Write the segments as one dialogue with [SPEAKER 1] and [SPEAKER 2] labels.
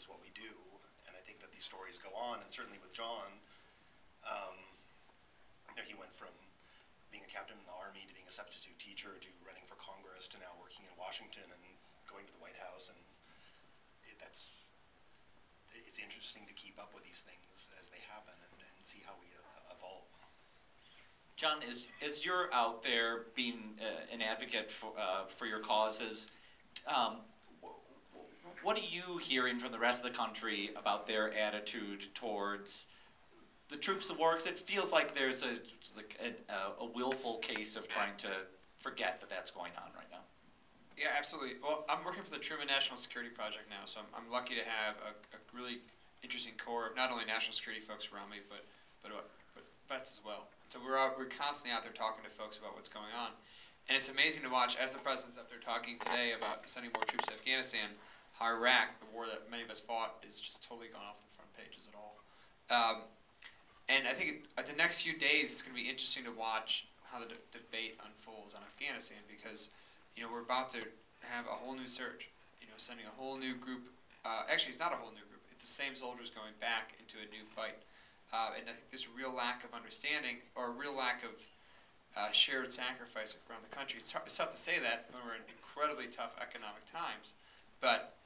[SPEAKER 1] is what we do. And I think that these stories go on, and certainly with John, he went from being a captain in the Army to being a substitute teacher to running for Congress to now working in Washington and going to the White House, and it's interesting to keep up with these things as they happen and see how we evolve.
[SPEAKER 2] John, as you're out there being an advocate for your causes, what are you hearing from the rest of the country about their attitude towards the troops, the war? Because it feels like there's a willful case of trying to forget that that's going on right now.
[SPEAKER 3] Yeah, absolutely. Well, I'm working for the Truman National Security Project now, so I'm lucky to have a really interesting core of not only national security folks around me, but vets as well. So we're constantly out there talking to folks about what's going on, and it's amazing to watch as the president's up there talking today about sending more troops to Afghanistan. How Iraq, the war that many of us fought, is just totally gone off the front pages at all. And I think the next few days it's going to be interesting to watch how the debate unfolds on Afghanistan, because we're about to have a whole new surge, sending a whole new group. Actually, it's not a whole new group. It's the same soldiers going back into a new fight. And I think there's a real lack of understanding, or a real lack of shared sacrifice around the country. It's tough to say that when we're in incredibly tough economic times, but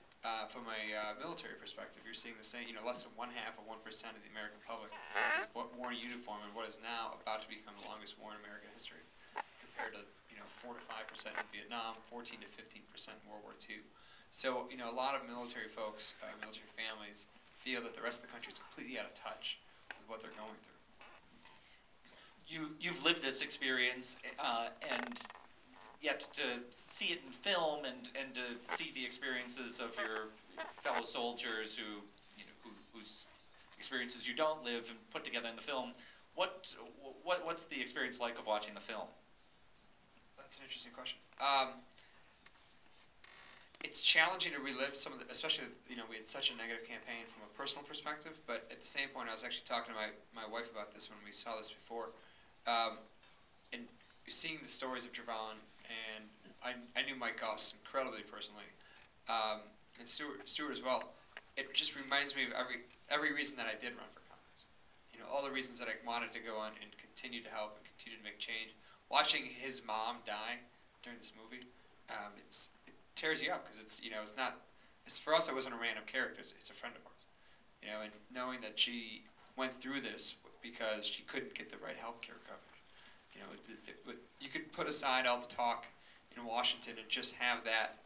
[SPEAKER 3] from a military perspective, you're seeing the same. Less than 1/2 of 1% of the American public is worn a uniform in what is now about to become the longest war in American history, compared to 4 to 5% in Vietnam, 14 to 15% in World War II. So a lot of military folks, military families, feel that the rest of the country is completely out of touch with what they're going through.
[SPEAKER 2] You've lived this experience, and yet to see it in film and to see the experiences of your fellow soldiers whose experiences you don't live and put together in the film, what's the experience like of watching the film?
[SPEAKER 3] That's an interesting question. It's challenging to relive some of the, especially we had such a negative campaign from a personal perspective, but at the same point I was actually talking to my wife about this when we saw this before, and seeing the stories of Javon, and I knew Mike Goss incredibly personally, and Stuart as well. It just reminds me of every reason that I did run for Congress. All the reasons that I wanted to go on and continue to help and continue to make change. Watching his mom die during this movie, it tears you up, because it's not. For us, it wasn't a random character. It's a friend of ours. And knowing that she went through this because she couldn't get the right health care coverage. You could put aside all the talk in Washington and just have that,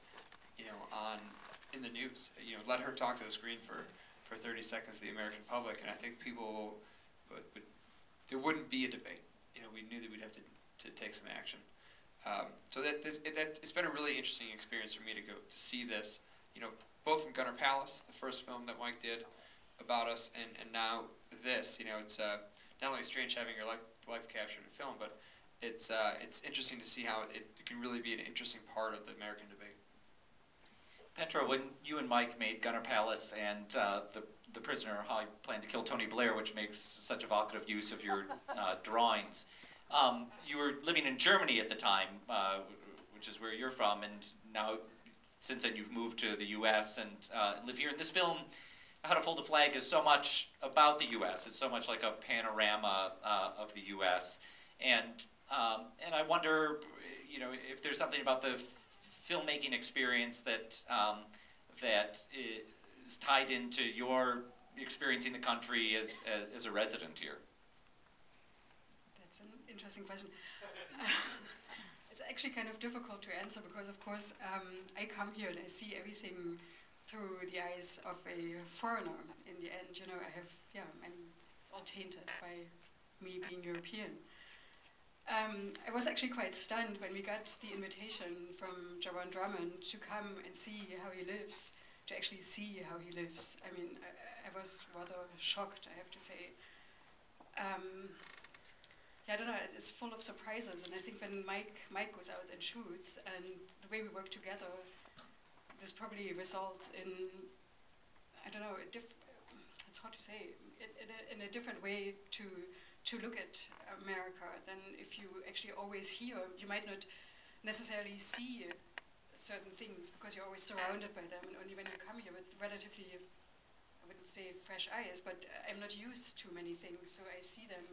[SPEAKER 3] in the news. Let her talk to the screen for 30 seconds to the American public, and I think people there wouldn't be a debate. We knew that we'd have to take some action. So it's been a really interesting experience for me to go to see this. Both from Gunnar Palace, the first film that Mike did about us, and now this. It's not only strange having your life captured in film, but it's interesting to see how it can really be an interesting part of the American debate.
[SPEAKER 2] Petra, when you and Mike made Gunnar Palace and the Prisoner, How I Planned to Kill Tony Blair, which makes such evocative use of your drawings, you were living in Germany at the time, which is where you're from, and now since then you've moved to the U.S. and live here. In this film, How to Fold a Flag is so much about the U.S. It's so much like a panorama of the U.S. And I wonder, if there's something about the filmmaking experience that is tied into your experiencing the country as a resident here.
[SPEAKER 4] That's an interesting question. It's actually kind of difficult to answer because, of course, I come here and I see everything through the eyes of a foreigner. In the end, it's all tainted by me being European. I was actually quite stunned when we got the invitation from Javon Drummond to come and see how he lives, to actually see how he lives. I mean, I was rather shocked, I have to say. I don't know, it's full of surprises, and I think when Mike goes out and shoots, and the way we work together, this probably results in, I don't know, it's hard to say, in a different way to look at America than if you actually always hear. You might not necessarily see certain things because you're always surrounded by them, and only when you come here with relatively I wouldn't say fresh eyes, but I'm not used to many things, so I see them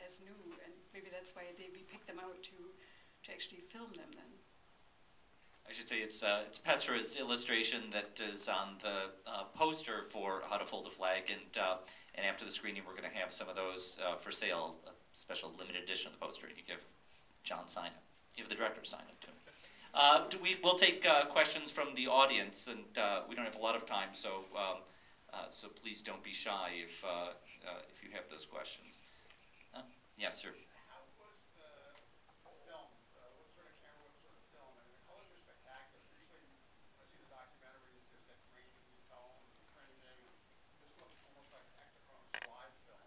[SPEAKER 4] as new, and maybe that's why we pick them out to actually film them then.
[SPEAKER 2] I should say it's Petra's illustration that is on the poster for How to Fold a Flag, and after the screening we're going to have some of those for sale, a special limited edition of the poster, and you give John sign it. You have the director sign it too. We'll take questions from the audience, and we don't have a lot of time, so so please don't be shy if you have those questions. Yes, sir.
[SPEAKER 5] How was the film? What sort of camera, what sort of film? I mean, the colors are spectacular. Usually, when I see the documentaries, there's that grainy tone, the fringing. This looks almost like an Ektachrome slide film.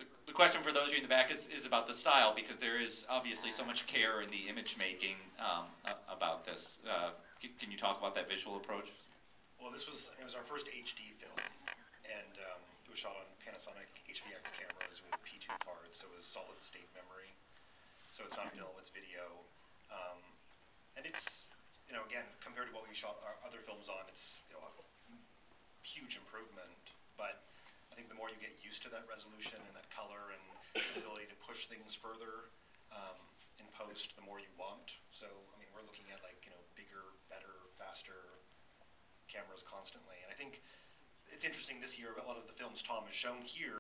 [SPEAKER 2] The question for those of you in the back is about the style, because there is obviously so much care in the image making about this. Can you talk about that visual approach?
[SPEAKER 1] Well, it was our first HD film, and it was shot on Panasonic HVX cameras with P2 cards, so it was solid state memory. So it's not film, it's video. And it's, again, compared to what we shot our other films on, it's a huge improvement. But I think the more you get used to that resolution and that color and the ability to push things further in post, the more you want. So, I mean, we're looking at bigger, better, faster cameras constantly. And I think it's interesting this year, a lot of the films Tom has shown here